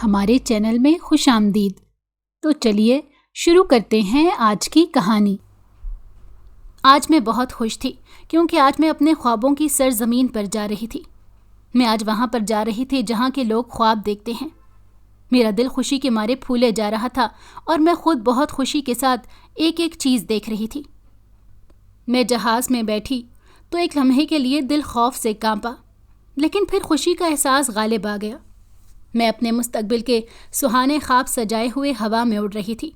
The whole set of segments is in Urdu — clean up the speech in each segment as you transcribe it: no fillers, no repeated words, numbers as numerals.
ہمارے چینل میں خوش آمدید۔ تو چلیے شروع کرتے ہیں آج کی کہانی۔ آج میں بہت خوش تھی کیونکہ آج میں اپنے خوابوں کی سرزمین پر جا رہی تھی۔ میں آج وہاں پر جا رہی تھی جہاں کے لوگ خواب دیکھتے ہیں۔ میرا دل خوشی کے مارے پھولے جا رہا تھا اور میں خود بہت خوشی کے ساتھ ایک ایک چیز دیکھ رہی تھی۔ میں جہاز میں بیٹھی تو ایک لمحے کے لیے دل خوف سے کانپا، لیکن پھر خوشی کا احساس غالب آ گیا۔ میں اپنے مستقبل کے سہانے خواب سجائے ہوئے ہوا میں اڑ رہی تھی۔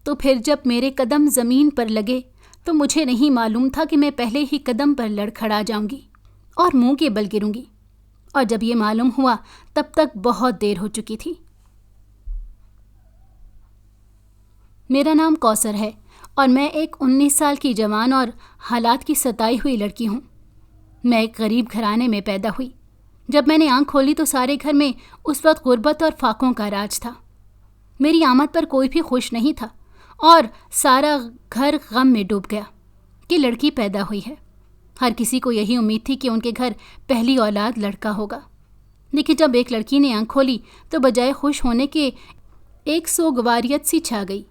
تو پھر جب میرے قدم زمین پر لگے تو مجھے نہیں معلوم تھا کہ میں پہلے ہی قدم پر لڑکھڑا جاؤں گی اور منہ کے بل گروں گی، اور جب یہ معلوم ہوا تب تک بہت دیر ہو چکی تھی۔ میرا نام کوثر ہے اور میں ایک 19 سال کی جوان اور حالات کی ستائی ہوئی لڑکی ہوں۔ میں ایک غریب گھرانے میں پیدا ہوئی۔ جب میں نے آنکھ کھولی تو سارے گھر میں اس وقت غربت اور فاقوں کا راج تھا۔ میری آمد پر کوئی بھی خوش نہیں تھا اور سارا گھر غم میں ڈوب گیا کہ لڑکی پیدا ہوئی ہے۔ ہر کسی کو یہی امید تھی کہ ان کے گھر پہلی اولاد لڑکا ہوگا، لیکن جب ایک لڑکی نے آنکھ کھولی تو بجائے خوش ہونے کے ایک سوگواریت سی چھا گئی۔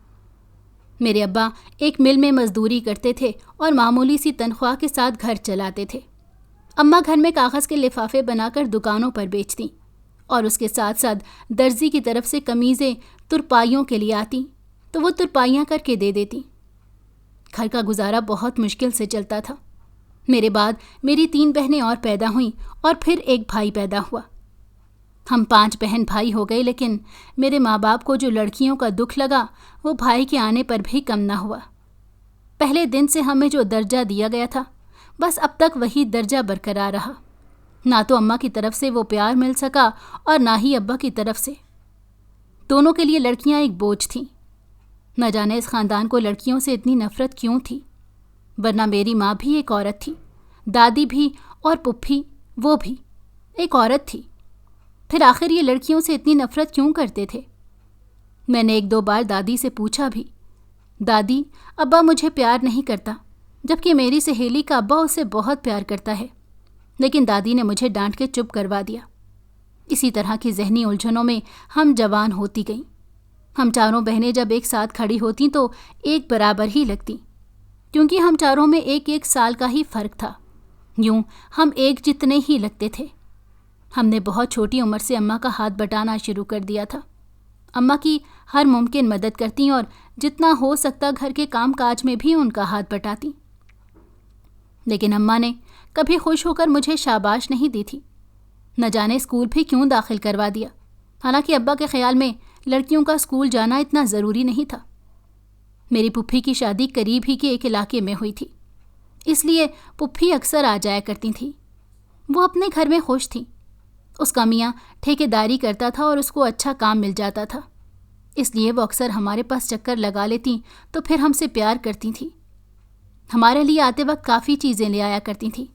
میرے ابا ایک مل میں مزدوری کرتے تھے اور معمولی سی تنخواہ کے ساتھ گھر چلاتے تھے۔ اماں گھر میں کاغذ کے لفافے بنا کر دکانوں پر بیچتیں اور اس کے ساتھ ساتھ درزی کی طرف سے قمیضیں ترپائیوں کے لیے آتی تو وہ ترپائیاں کر کے دے دیتی۔ گھر کا گزارا بہت مشکل سے چلتا تھا۔ میرے بعد میری 3 بہنیں اور پیدا ہوئیں اور پھر ایک بھائی پیدا ہوا۔ ہم 5 بہن بھائی ہو گئے، لیکن میرے ماں باپ کو جو لڑکیوں کا دکھ لگا وہ بھائی کے آنے پر بھی کم نہ ہوا۔ پہلے دن سے ہمیں جو درجہ دیا گیا تھا بس اب تک وہی درجہ برقرار رہا۔ نہ تو اماں کی طرف سے وہ پیار مل سکا اور نہ ہی ابا کی طرف سے۔ دونوں کے لیے لڑکیاں ایک بوجھ تھیں۔ نہ جانے اس خاندان کو لڑکیوں سے اتنی نفرت کیوں تھی، ورنہ میری ماں بھی ایک عورت تھی، دادی بھی اور پپھی وہ بھی ایک عورت تھی۔ پھر آخر یہ لڑکیوں سے اتنی نفرت کیوں کرتے تھے؟ میں نے 1-2 بار دادی سے پوچھا بھی، دادی ابا مجھے پیار نہیں کرتا، جبکہ میری سہیلی کا ابا اسے بہت پیار کرتا ہے، لیکن دادی نے مجھے ڈانٹ کے چپ کروا دیا۔ اسی طرح کی ذہنی الجھنوں میں ہم جوان ہوتی گئیں۔ ہم چاروں بہنیں جب ایک ساتھ کھڑی ہوتیں تو ایک برابر ہی لگتیں، کیونکہ ہم چاروں میں 1 سال کا ہی فرق تھا۔ یوں ہم ایک جتنے ہی لگتے تھے۔ ہم نے بہت چھوٹی عمر سے اماں کا ہاتھ بٹانا شروع کر دیا تھا۔ اماں کی ہر ممکن مدد کرتیں اور جتنا ہو سکتا گھر کے کام کاج میں بھی ان کا ہاتھ بٹاتیں، لیکن اماں نے کبھی خوش ہو کر مجھے شاباش نہیں دی تھی۔ نہ جانے اسکول بھی کیوں داخل کروا دیا، حالانکہ ابا کے خیال میں لڑکیوں کا اسکول جانا اتنا ضروری نہیں تھا۔ میری پپھی کی شادی قریب ہی کے ایک علاقے میں ہوئی تھی، اس لیے پپھی اکثر آ جایا کرتی تھی۔ وہ اپنے گھر میں خوش تھی۔ اس کا میاں ٹھیکیداری کرتا تھا اور اس کو اچھا کام مل جاتا تھا، اس لیے وہ اکثر ہمارے پاس چکر لگا لیتی تو پھر ہم سے پیار کرتی تھیں۔ ہمارے لیے آتے وقت کافی چیزیں لے آیا کرتی تھیں۔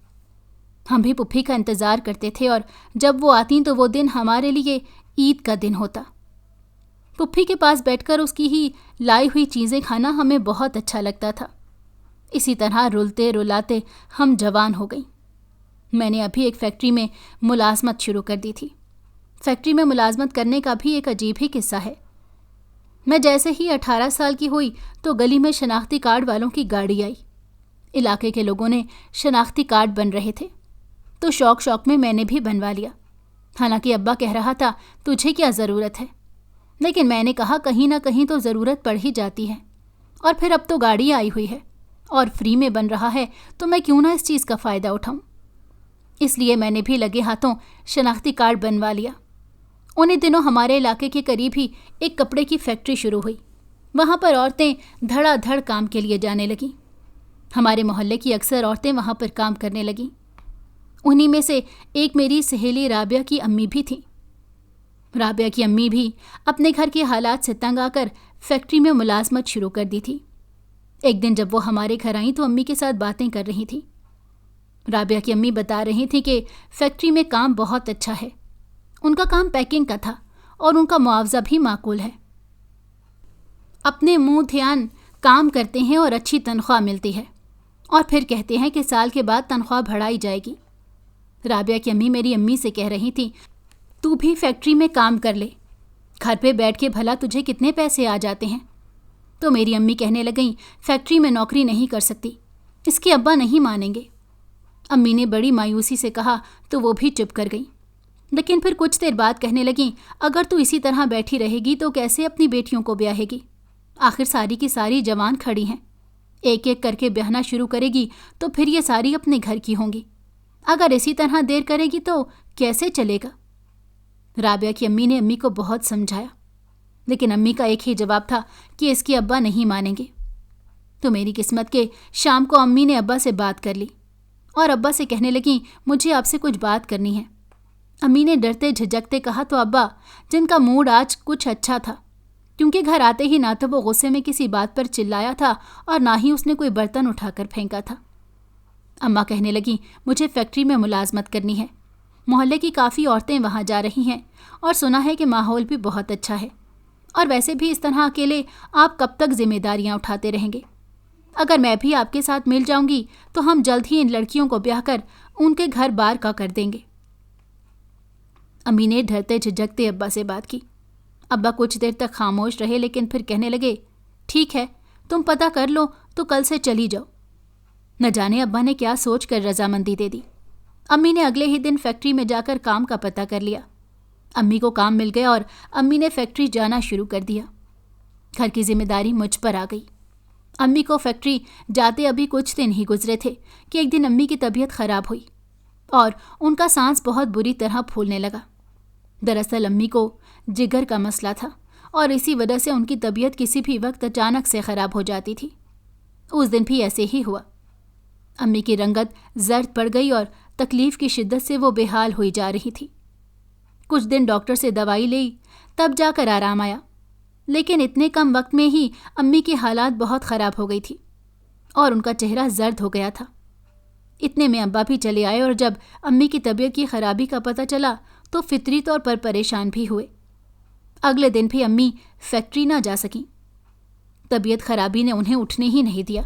ہم بھی پپھی کا انتظار کرتے تھے اور جب وہ آتیں تو وہ دن ہمارے لیے عید کا دن ہوتا۔ پپھی کے پاس بیٹھ کر اس کی ہی لائی ہوئی چیزیں کھانا ہمیں بہت اچھا لگتا تھا۔ اسی طرح رلتے رلاتے ہم جوان ہو گئیں۔ میں نے ابھی ایک فیکٹری میں ملازمت شروع کر دی تھی۔ فیکٹری میں ملازمت کرنے کا بھی ایک عجیب ہی قصہ ہے۔ میں جیسے ہی 18 سال کی ہوئی تو گلی میں شناختی کارڈ والوں کی گاڑی آئی۔ علاقے کے لوگوں نے شناختی کارڈ بن رہے تھے تو شوق میں نے بھی بنوا لیا۔ حالانکہ ابا کہہ رہا تھا تجھے کیا ضرورت ہے، لیکن میں نے کہا کہیں نہ کہیں تو ضرورت پڑ ہی جاتی ہے، اور پھر اب تو گاڑی آئی ہوئی ہے اور فری میں بن رہا ہے تو میں کیوں نہ اس چیز کا فائدہ اٹھاؤں۔ اس لیے میں نے بھی لگے ہاتھوں شناختی کارڈ بنوا لیا۔ انہیں دنوں ہمارے علاقے کے قریب ہی ایک کپڑے کی فیکٹری شروع ہوئی۔ وہاں پر عورتیں دھڑا دھڑ کام کے لیے جانے لگیں۔ ہمارے محلے کی اکثر عورتیں وہاں پر کام کرنے لگیں۔ انہی میں سے ایک میری سہیلی رابعہ کی امی بھی تھیں۔ رابعہ کی امی بھی اپنے گھر کے حالات سے تنگ آ کر فیکٹری میں ملازمت شروع کر دی تھی۔ ایک دن جب وہ ہمارے گھر آئیں تو امی کے ساتھ باتیں کر رہی تھیں۔ رابعہ کی امی بتا رہی تھیں کہ فیکٹری میں کام بہت اچھا ہے۔ ان کا کام پیکنگ کا تھا اور ان کا معاوضہ بھی معقول ہے۔ اپنے منہ دھیان کام کرتے ہیں اور اچھی تنخواہ ملتی ہے، اور پھر کہتے ہیں کہ سال کے بعد تنخواہ بڑھائی جائے گی۔ رابعہ کی امی میری امی سے کہہ رہی تھیں تو بھی فیکٹری میں کام کر لے، گھر پہ بیٹھ کے بھلا تجھے کتنے پیسے آ جاتے ہیں؟ تو میری امی کہنے لگیں فیکٹری میں نوکری نہیں کر سکتی، اس کے ابا نہیں مانیں گے۔ امی نے بڑی مایوسی سے کہا تو وہ بھی چپ کر گئیں، لیکن پھر کچھ دیر بعد کہنے لگیں اگر تو اسی طرح بیٹھی رہے گی تو کیسے اپنی بیٹیوں کو بیاہے گی؟ آخر ساری کی ساری جوان کھڑی ہیں، ایک ایک کر کے بیاہنا شروع کرے گی تو پھر یہ ساری اپنے گھر کی ہوں گی، اگر اسی طرح دیر کرے گی تو کیسے چلے گا؟ رابعہ کی امی نے امی کو بہت سمجھایا، لیکن امی کا ایک ہی جواب تھا کہ اس کے ابا نہیں مانیں گے۔ تو میری قسمت کے شام کو امی نے ابا سے بات کر لی اور ابا سے کہنے لگیں مجھے آپ سے کچھ بات کرنی ہے۔ امی نے ڈرتے جھجکتے کہا تو ابا، جن کا موڈ آج کچھ اچھا تھا، کیونکہ گھر آتے ہی نہ تو وہ غصے میں کسی بات پر چلایا تھا اور نہ ہی اس نے کوئی برتن اٹھا کر پھینکا تھا۔ اماں کہنے لگیں مجھے فیکٹری میں ملازمت کرنی ہے، محلے کی کافی عورتیں وہاں جا رہی ہیں اور سنا ہے کہ ماحول بھی بہت اچھا ہے، اور ویسے بھی اس طرح اکیلے آپ کب تک ذمہ داریاں اٹھاتے رہیں گے؟ اگر میں بھی آپ کے ساتھ مل جاؤں گی تو ہم جلد ہی ان لڑکیوں کو بیاہ کر ان کے گھر بار کا کر دیں گے۔ امی نے ڈرتے جھجکتے ابا سے بات کی۔ ابا کچھ دیر تک خاموش رہے، لیکن پھر کہنے لگے ٹھیک ہے، تم پتہ کر لو تو کل سے چلی جاؤ۔ نہ جانے ابا نے کیا سوچ کر رضامندی دے دی۔ امی نے اگلے ہی دن فیکٹری میں جا کر کام کا پتہ کر لیا۔ امی کو کام مل گیا اور امی نے فیکٹری جانا شروع کر دیا۔ گھر کی ذمہ داری مجھ پر آ گئی۔ امی کو فیکٹری جاتے ابھی کچھ دن ہی گزرے تھے کہ ایک دن امی کی طبیعت خراب ہوئی اور ان کا سانس بہت بری طرح پھولنے لگا۔ دراصل امی کو جگر کا مسئلہ تھا اور اسی وجہ سے ان کی طبیعت کسی بھی وقت اچانک سے خراب ہو جاتی تھی۔ اس دن بھی ایسے ہی ہوا۔ امی کی رنگت زرد پڑ گئی اور تکلیف کی شدت سے وہ بے حال ہوئی جا رہی تھی۔ کچھ دن ڈاکٹر سے دوائی لی، تب جا کر آرام آیا، لیکن اتنے کم وقت میں ہی امی کی حالات بہت خراب ہو گئی تھی اور ان کا چہرہ زرد ہو گیا تھا۔ اتنے میں ابا بھی چلے آئے اور جب امی کی طبیعت کی خرابی کا پتہ چلا تو فطری طور پر پریشان بھی ہوئے۔ اگلے دن بھی امی فیکٹری نہ جا سکیں۔ طبیعت خرابی نے انہیں اٹھنے ہی نہیں دیا،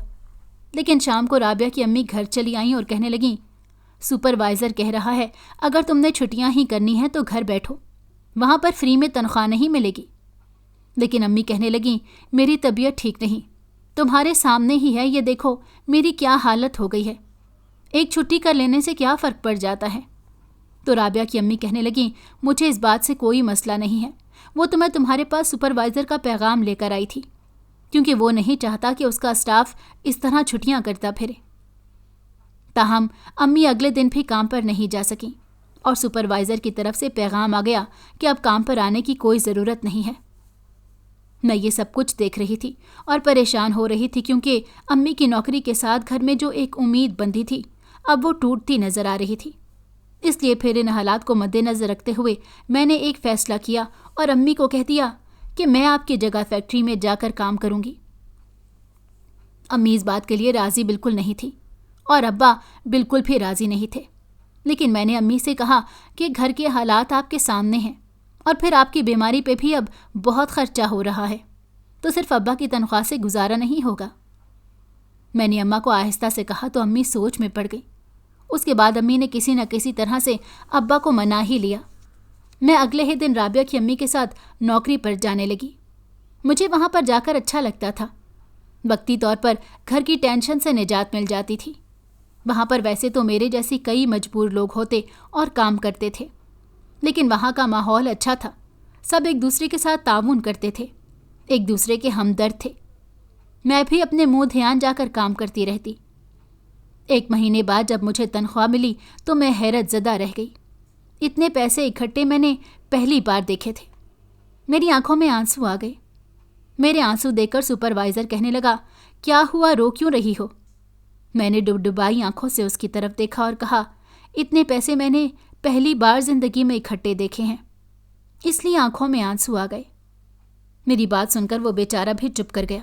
لیکن شام کو رابعہ کی امی گھر چلی آئیں اور کہنے لگیں سپروائزر کہہ رہا ہے اگر تم نے چھٹیاں ہی کرنی ہیں تو گھر بیٹھو، وہاں پر فری میں تنخواہ نہیں ملے گی۔ لیکن امی کہنے لگیں میری طبیعت ٹھیک نہیں، تمہارے سامنے ہی ہے، یہ دیکھو میری کیا حالت ہو گئی ہے، ایک چھٹی کر لینے سے کیا فرق پڑ جاتا ہے؟ تو رابعہ کی امی کہنے لگیں مجھے اس بات سے کوئی مسئلہ نہیں ہے، وہ تو میں تمہارے پاس سپروائزر کا پیغام لے کر آئی تھی، کیونکہ وہ نہیں چاہتا کہ اس کا اسٹاف اس طرح چھٹیاں کرتا پھرے۔ تاہم امی اگلے دن بھی کام پر نہیں جا سکیں اور سپروائزر کی طرف سے پیغام آ گیا کہ اب کام پر آنے کی کوئی ضرورت نہیں ہے۔ میں یہ سب کچھ دیکھ رہی تھی اور پریشان ہو رہی تھی، کیونکہ امی کی نوکری کے ساتھ گھر میں جو ایک امید بندھی تھی اب وہ ٹوٹتی نظر آ رہی تھی۔ اس لیے پھر ان حالات کو مد نظر رکھتے ہوئے میں نے ایک فیصلہ کیا اور امی کو کہہ دیا کہ میں آپ کی جگہ فیکٹری میں جا کر کام کروں گی۔ امی اس بات کے لیے راضی بالکل نہیں تھی اور ابا بالکل بھی راضی نہیں تھے، لیکن میں نے امی سے کہا کہ گھر کے حالات آپ کے سامنے ہیں اور پھر آپ کی بیماری پہ بھی اب بہت خرچہ ہو رہا ہے، تو صرف ابا کی تنخواہ سے گزارا نہیں ہوگا۔ میں نے اماں کو آہستہ سے کہا تو امی سوچ میں پڑ گئی۔ اس کے بعد امی نے کسی نہ کسی طرح سے ابا کو منا ہی لیا۔ میں اگلے ہی دن رابعہ کی امی کے ساتھ نوکری پر جانے لگی۔ مجھے وہاں پر جا کر اچھا لگتا تھا، وقتی طور پر گھر کی ٹینشن سے نجات مل جاتی تھی۔ وہاں پر ویسے تو میرے جیسی کئی مجبور لوگ ہوتے اور کام کرتے تھے، لیکن وہاں کا ماحول اچھا تھا، سب ایک دوسرے کے ساتھ تعاون کرتے تھے، ایک دوسرے کے ہمدرد تھے۔ میں بھی اپنے منہ دھیان جا کر کام کرتی رہتی۔ ایک مہینے بعد جب مجھے تنخواہ ملی تو میں حیرت زدہ رہ گئی۔ اتنے پیسے اکٹھے میں نے پہلی بار دیکھے تھے۔ میری آنکھوں میں آنسو آ گئے۔ میرے آنسو دیکھ کر سپروائزر کہنے لگا کیا ہوا، رو کیوں رہی ہو؟ میں نے ڈبڈبائی آنکھوں سے اس کی طرف دیکھا اور کہا اتنے پیسے میں نے پہلی بار زندگی میں اکٹھے دیکھے ہیں، اس لیے آنکھوں میں آنسو آ گئے۔ میری بات سن کر وہ بیچارہ بھی چپ کر گیا۔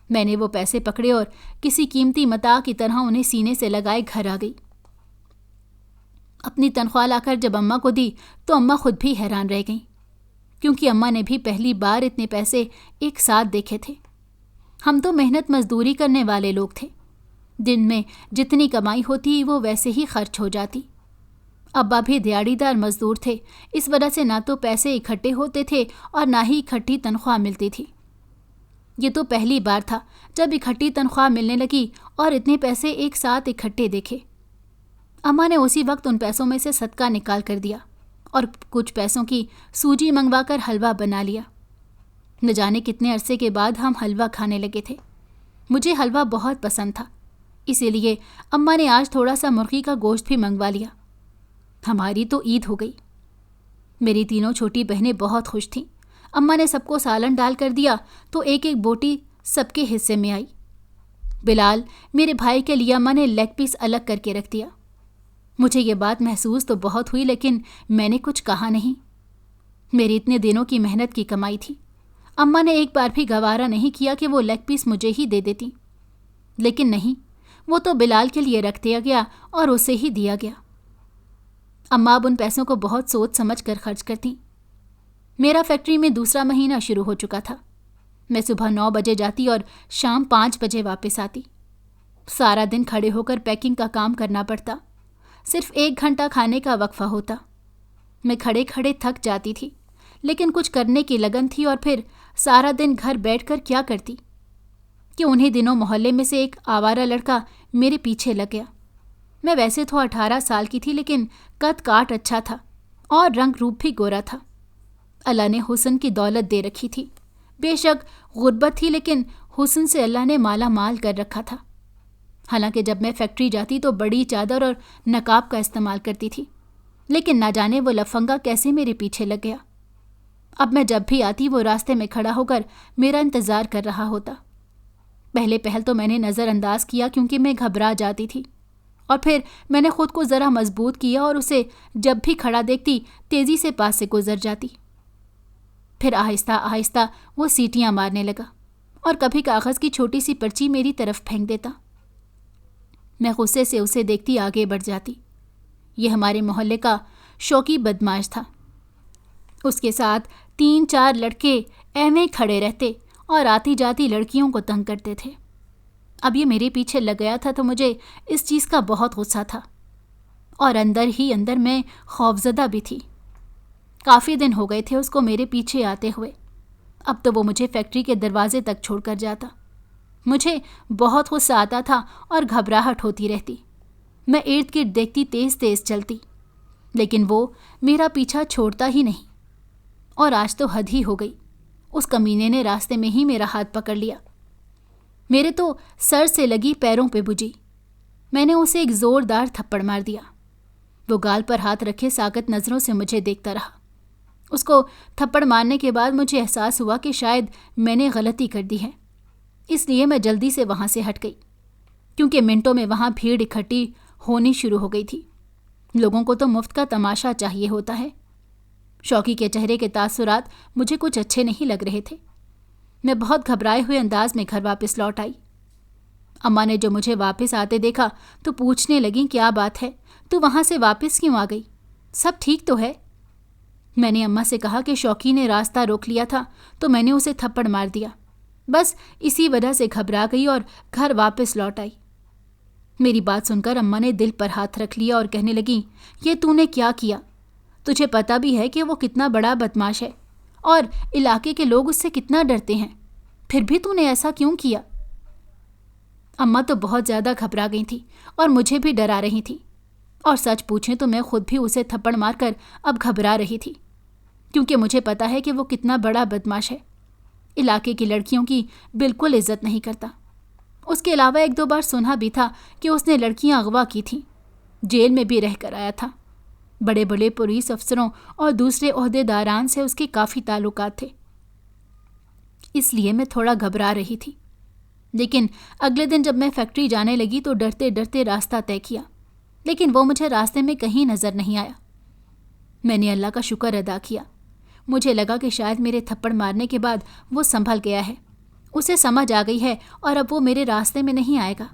میں نے وہ پیسے پکڑے اور کسی قیمتی متاع کی طرح انہیں سینے سے لگائے گھر آ گئی۔ اپنی تنخواہ لا کر جب اماں کو دی تو اماں خود بھی حیران رہ گئیں، کیونکہ اماں نے بھی پہلی بار اتنے پیسے ایک ساتھ دیکھے تھے۔ ہم تو محنت مزدوری کرنے والے لوگ تھے، دن میں جتنی کمائی ہوتی وہ ویسے ہی خرچ ہو جاتی۔ ابا بھی دیہڑیدار مزدور تھے، اس وجہ سے نہ تو پیسے اکٹھے ہوتے تھے اور نہ ہی اکٹھی تنخواہ ملتی تھی۔ یہ تو پہلی بار تھا جب اکٹھی تنخواہ ملنے لگی اور اتنے پیسے ایک ساتھ اکٹھے دیکھے۔ اماں نے اسی وقت ان پیسوں میں سے صدقہ نکال کر دیا اور کچھ پیسوں کی سوجی منگوا کر حلوہ بنا لیا۔ نہ جانے کتنے عرصے کے بعد ہم حلوہ کھانے لگے تھے۔ مجھے حلوہ بہت پسند تھا، اسی لیے اماں نے آج تھوڑا سا مرغی کا گوشت بھی منگوا لیا۔ ہماری تو عید ہو گئی۔ میری تینوں چھوٹی بہنیں بہت خوش تھیں۔ اماں نے سب کو سالن ڈال کر دیا تو ایک ایک بوٹی سب کے حصے میں آئی۔ بلال، میرے بھائی کے لیے اماں نے لیگ پیس الگ کر کے رکھ دیا۔ مجھے یہ بات محسوس تو بہت ہوئی، لیکن میں نے کچھ کہا نہیں۔ میری اتنے دنوں کی محنت کی کمائی تھی۔ اماں نے ایک بار بھی گوارا نہیں کیا کہ وہ لیگ پیس مجھے ہی دے دیتی، لیکن نہیں، وہ تو بلال کے لیے رکھ دیا گیا اور اسے ہی دیا گیا۔ اماں اب ان پیسوں کو بہت سوچ سمجھ کر خرچ کرتی۔ میرا فیکٹری میں دوسرا مہینہ شروع ہو چکا تھا۔ میں صبح 9 بجے جاتی اور شام 5 بجے واپس آتی۔ سارا دن کھڑے ہو کر پیکنگ کا کام کرنا پڑتا، صرف 1 گھنٹہ کھانے کا وقفہ ہوتا۔ میں کھڑے کھڑے تھک جاتی تھی، لیکن کچھ کرنے کی لگن تھی، اور پھر سارا دن گھر بیٹھ کر کیا کرتی کہ انہی دنوں محلے میں سے ایک آوارہ لڑکا میرے پیچھے لگ گیا۔ میں ویسے تو 18 سال کی تھی، لیکن قد کاٹ اچھا تھا اور رنگ روپ بھی گورا تھا۔ اللہ نے حسن کی دولت دے رکھی تھی۔ بے شک غربت تھی، لیکن حسن سے اللہ نے مالا مال کر رکھا تھا۔ حالانکہ جب میں فیکٹری جاتی تو بڑی چادر اور نقاب کا استعمال کرتی تھی، لیکن نہ جانے وہ لفنگا کیسے میرے پیچھے لگ گیا۔ اب میں جب بھی آتی وہ راستے میں کھڑا ہو کر میرا انتظار کر رہا ہوتا۔ پہلے پہل تو میں نے نظر انداز کیا کیونکہ میں گھبرا جاتی تھی، اور پھر میں نے خود کو ذرا مضبوط کیا اور اسے جب بھی کھڑا دیکھتی تیزی سے پاس سے گزر جاتی۔ پھر آہستہ آہستہ وہ سیٹیاں مارنے لگا اور کبھی کاغذ کی چھوٹی سی پرچی میری طرف پھینک دیتا۔ میں غصے سے اسے دیکھتی آگے بڑھ جاتی۔ یہ ہمارے محلے کا شوقی بدماش تھا۔ اس کے ساتھ 3-4 لڑکے ایویں کھڑے رہتے اور آتی جاتی لڑکیوں کو تنگ کرتے تھے۔ اب یہ میرے پیچھے لگ گیا تھا تو مجھے اس چیز کا بہت غصہ تھا، اور اندر ہی اندر میں خوفزدہ بھی تھی۔ کافی دن ہو گئے تھے اس کو میرے پیچھے آتے ہوئے۔ اب تو وہ مجھے فیکٹری کے دروازے تک چھوڑ کر جاتا۔ مجھے بہت غصہ آتا تھا اور گھبراہٹ ہوتی رہتی۔ میں ارد گرد دیکھتی، تیز تیز چلتی، لیکن وہ میرا پیچھا چھوڑتا ہی نہیں۔ اور آج تو حد ہی ہو گئی، اس کمینے نے راستے میں ہی میرا ہاتھ پکڑ لیا۔ میرے تو سر سے لگی پیروں پہ بجھی۔ میں نے اسے ایک زوردار تھپڑ مار دیا۔ وہ گال پر ہاتھ رکھے ساکت نظروں سے مجھے دیکھتا رہا۔ اس کو تھپڑ مارنے کے بعد مجھے احساس ہوا کہ شاید میں نے غلطی کر دی ہے، اس لیے میں جلدی سے وہاں سے ہٹ گئی، کیونکہ منٹوں میں وہاں بھیڑ اکٹھی ہونی شروع ہو گئی تھی۔ لوگوں کو تو مفت کا تماشا چاہیے ہوتا ہے۔ شوقی کے چہرے کے تاثرات مجھے کچھ اچھے نہیں لگ رہے تھے۔ میں بہت گھبرائے ہوئے انداز میں گھر واپس لوٹ آئی۔ اماں نے جو مجھے واپس آتے دیکھا تو پوچھنے لگیں، کیا بات ہے، تو وہاں سے واپس کیوں آ گئی؟ سب ٹھیک تو ہے؟ میں نے اماں سے کہا کہ شوقی نے راستہ روک لیا تھا تو میں نے اسے تھپڑ مار دیا، بس اسی وجہ سے گھبرا گئی اور گھر واپس لوٹ آئی۔ میری بات سن کر اماں نے دل پر ہاتھ رکھ لیا اور کہنے لگیں، یہ تو نے کیا کیا؟ تجھے پتہ بھی ہے کہ وہ کتنا بڑا بدماش ہے اور علاقے کے لوگ اس سے کتنا ڈرتے ہیں، پھر بھی تو نے ایسا کیوں کیا؟ اماں تو بہت زیادہ گھبرا گئی تھی اور مجھے بھی ڈرا رہی تھی، اور سچ پوچھیں تو میں خود بھی اسے تھپڑ مار کر اب گھبرا رہی تھی، کیونکہ مجھے پتا ہے کہ وہ کتنا بڑا بدماش ہے، علاقے کی لڑکیوں کی بالکل عزت نہیں کرتا۔ اس کے علاوہ 1-2 بار سنا بھی تھا کہ اس نے لڑکیاں اغوا کی تھیں، جیل میں بھی رہ کر آیا تھا۔ بڑے بڑے پولیس افسروں اور دوسرے عہدیداران سے اس کے کافی تعلقات تھے، اس لیے میں تھوڑا گھبرا رہی تھی۔ لیکن اگلے دن جب میں فیکٹری جانے لگی تو ڈرتے ڈرتے راستہ طے کیا، لیکن وہ مجھے راستے میں کہیں نظر نہیں آیا۔ میں نے اللہ کا شکر ادا کیا۔ مجھے لگا کہ شاید میرے تھپڑ مارنے کے بعد وہ سنبھل گیا ہے، اسے سمجھ آ گئی ہے اور اب وہ میرے راستے میں نہیں آئے گا،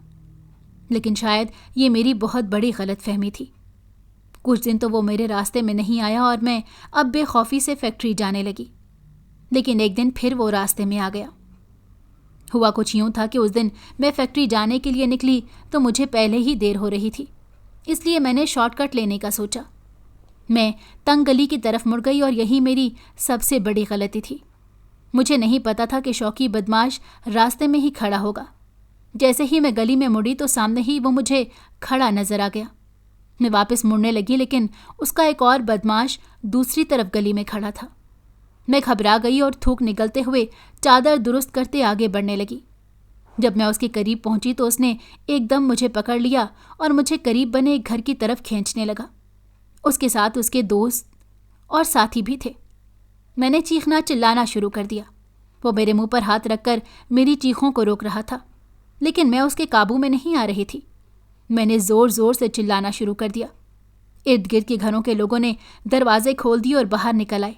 لیکن شاید یہ میری بہت بڑی غلط فہمی تھی۔ کچھ دن تو وہ میرے راستے میں نہیں آیا اور میں اب بے خوفی سے فیکٹری جانے لگی، لیکن ایک دن پھر وہ راستے میں آ گیا۔ ہوا کچھ یوں تھا کہ اس دن میں فیکٹری جانے کے لیے نکلی تو مجھے پہلے ہی دیر ہو رہی تھی، اس لیے میں نے شارٹ کٹ لینے کا سوچا۔ میں تنگ گلی کی طرف مڑ گئی اور یہی میری سب سے بڑی غلطی تھی۔ مجھے نہیں پتا تھا کہ شوقی بدماش راستے میں ہی کھڑا ہوگا۔ جیسے ہی میں گلی میں مڑی تو سامنے ہی وہ مجھے کھڑا نظر آ گیا۔ میں واپس مڑنے لگی لیکن اس کا ایک اور بدماش دوسری طرف گلی میں کھڑا تھا۔ میں گھبرا گئی اور تھوک نگلتے ہوئے چادر درست کرتے آگے بڑھنے لگی۔ جب میں اس کے قریب پہنچی تو اس نے ایک دم مجھے پکڑ لیا اور مجھے قریب بنے ایک گھر کی طرف کھینچنے لگا۔ اس کے ساتھ اس کے دوست اور ساتھی بھی تھے۔ میں نے چیخنا چلانا شروع کر دیا۔ وہ میرے منہ پر ہاتھ رکھ کر میری چیخوں کو روک رہا تھا، لیکن میں اس کے قابو میں نہیں آ رہی تھی۔ میں نے زور زور سے چلانا شروع کر دیا۔ ارد گرد کے گھروں کے لوگوں نے دروازے کھول دیے اور باہر نکل آئے۔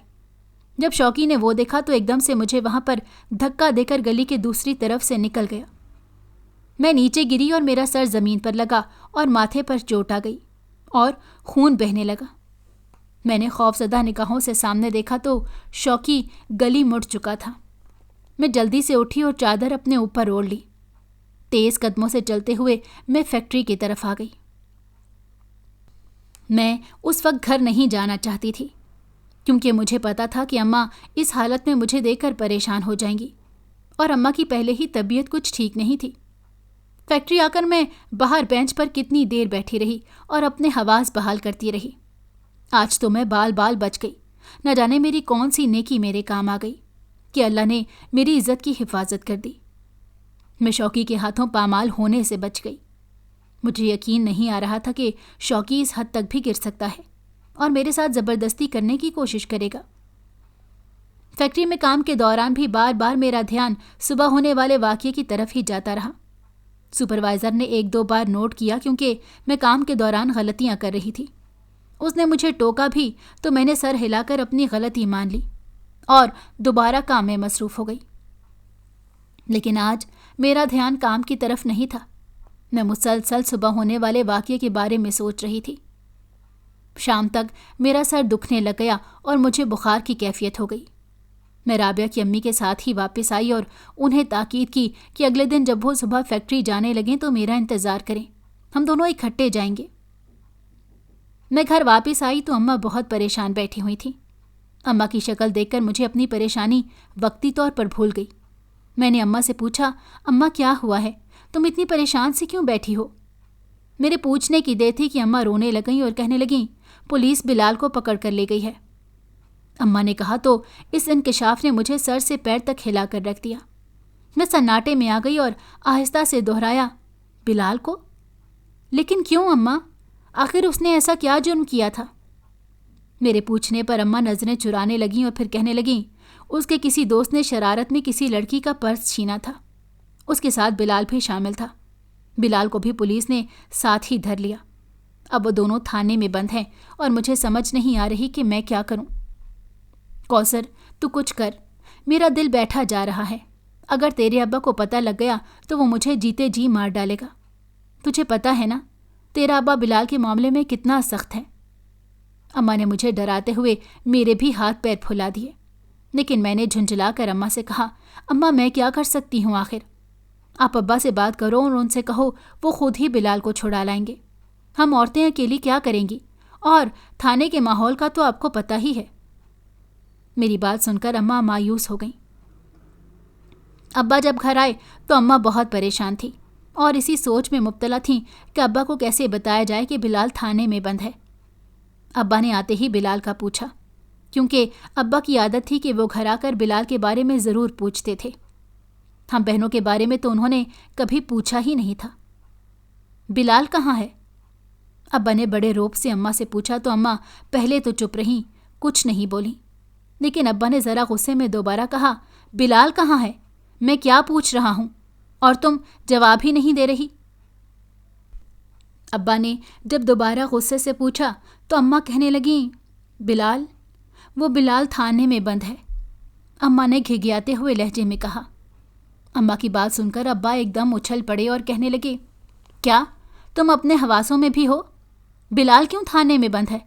جب شوقی نے وہ دیکھا تو ایک دم سے مجھے وہاں پر دھکا دے کر گلی کے دوسری طرف سے نکل گیا۔ میں نیچے گری اور میرا سر زمین پر لگا اور ماتھے پر چوٹ آ گئی اور خون بہنے لگا۔ میں نے خوفزدہ نگاہوں سے سامنے دیکھا تو شوقی گلی مڑ چکا تھا۔ میں جلدی سے اٹھی اور چادر اپنے اوپر اوڑھ لی۔ تیز قدموں سے چلتے ہوئے میں فیکٹری کی طرف آ گئی۔ میں اس وقت گھر نہیں جانا چاہتی تھی کیونکہ مجھے پتا تھا کہ اماں اس حالت میں مجھے دیکھ کر پریشان ہو جائیں گی اور اماں کی پہلے ہی طبیعت کچھ ٹھیک نہیں تھی۔ فیکٹری آ کر میں باہر بینچ پر کتنی دیر بیٹھی رہی اور اپنے حواس بحال کرتی رہی۔ آج تو میں بال بال بچ گئی۔ نہ جانے میری کون سی نیکی میرے کام آ گئی کہ اللہ نے میری عزت کی حفاظت کر دی۔ میں شوقی کے ہاتھوں پامال ہونے سے بچ گئی۔ مجھے یقین نہیں آ رہا تھا کہ شوقی اس حد تک بھی گر سکتا ہے اور میرے ساتھ زبردستی کرنے کی کوشش کرے گا۔ فیکٹری میں کام کے دوران بھی بار بار میرا دھیان صبح ہونے والے واقعے کی طرف ہی جاتا رہا۔ سپروائزر نے ایک دو بار نوٹ کیا کیونکہ میں کام کے دوران غلطیاں کر رہی تھی۔ اس نے مجھے ٹوکا بھی تو میں نے سر ہلا کر اپنی غلطی مان لی اور دوبارہ کام میں مصروف ہو گئی۔ لیکن آج میرا دھیان کام کی طرف نہیں تھا۔ میں مسلسل صبح ہونے والے واقعے کے بارے میں سوچ رہی تھی۔ شام تک میرا سر دکھنے لگ گیا اور مجھے بخار کی کیفیت ہو گئی۔ میں رابعہ کی امی کے ساتھ ہی واپس آئی اور انہیں تاکید کی کہ اگلے دن جب وہ صبح فیکٹری جانے لگیں تو میرا انتظار کریں، ہم دونوں اکٹھے جائیں گے۔ میں گھر واپس آئی تو اماں بہت پریشان بیٹھی ہوئی تھیں۔ اماں کی شکل دیکھ کر مجھے اپنی پریشانی وقتی طور پر بھول گئی۔ میں نے اماں سے پوچھا، اماں کیا ہوا ہے؟ تم اتنی پریشان سے کیوں بیٹھی ہو؟ میرے پوچھنے کی دیر تھی کہ اماں رونے لگیں اور کہنے لگیں، پولیس بلال کو پکڑ کر لے گئی ہے۔ اماں نے کہا تو اس انکشاف نے مجھے سر سے پیر تک ہلا کر رکھ دیا۔ میں سناٹے میں آ گئی اور آہستہ سے دہرایا، بلال کو؟ لیکن کیوں اماں؟ آخر اس نے ایسا کیا جرم کیا تھا؟ میرے پوچھنے پر اماں نظریں چرانے لگیں اور پھر کہنے لگیں، اس کے کسی دوست نے شرارت میں کسی لڑکی کا پرس چھینا تھا۔ اس کے ساتھ بلال بھی شامل تھا۔ بلال کو بھی پولیس نے ساتھ ہی دھر لیا۔ اب وہ دونوں تھانے میں بند ہیں اور مجھے سمجھ نہیں آ رہی کہ میں کیا کروں۔ کوثر، تو کچھ کر، میرا دل بیٹھا جا رہا ہے۔ اگر تیرے ابا کو پتہ لگ گیا تو وہ مجھے جیتے جی مار ڈالے گا۔ تجھے پتہ ہے نا تیرا ابا بلال کے معاملے میں کتنا سخت ہے۔ اماں نے مجھے ڈراتے ہوئے میرے بھی ہاتھ پیر پھلا دیے، لیکن میں نے جھنجھلا کر اماں سے کہا، اماں میں کیا کر سکتی ہوں؟ آخر آپ ابا سے بات کرو اور ان سے کہو وہ خود ہی بلال کو چھڑا لائیں گے۔ ہم عورتیں اکیلی کیا کریں گی؟ اور تھانے کے ماحول کا تو آپ کو پتہ ہی ہے۔ میری بات سن کر اماں مایوس ہو گئیں۔ ابا جب گھر آئے تو اماں بہت پریشان تھی اور اسی سوچ میں مبتلا تھیں کہ ابا کو کیسے بتایا جائے کہ بلال تھانے میں بند ہے۔ ابا نے آتے ہی بلال کا پوچھا، کیونکہ ابا کی عادت تھی کہ وہ گھر آ کر بلال کے بارے میں ضرور پوچھتے تھے۔ ہم بہنوں کے بارے میں تو انہوں نے کبھی پوچھا ہی نہیں تھا۔ بلال کہاں ہے؟ ابا نے بڑے روب سے اماں سے پوچھا تو اماں پہلے تو چپ رہیں، کچھ نہیں بولیں، لیکن ابا نے ذرا غصے میں دوبارہ کہا، بلال کہاں ہے؟ میں کیا پوچھ رہا ہوں اور تم جواب ہی نہیں دے رہی۔ ابا نے جب دوبارہ غصے سے پوچھا تو اماں کہنے لگیں، بلال، وہ بلال تھانے میں بند ہے۔ اماں نے گھگیاتے ہوئے لہجے میں کہا۔ اماں کی بات سن کر ابا ایک دم اچھل پڑے اور کہنے لگے، کیا تم اپنے حواسوں میں بھی ہو؟ بلال کیوں تھانے میں بند ہے؟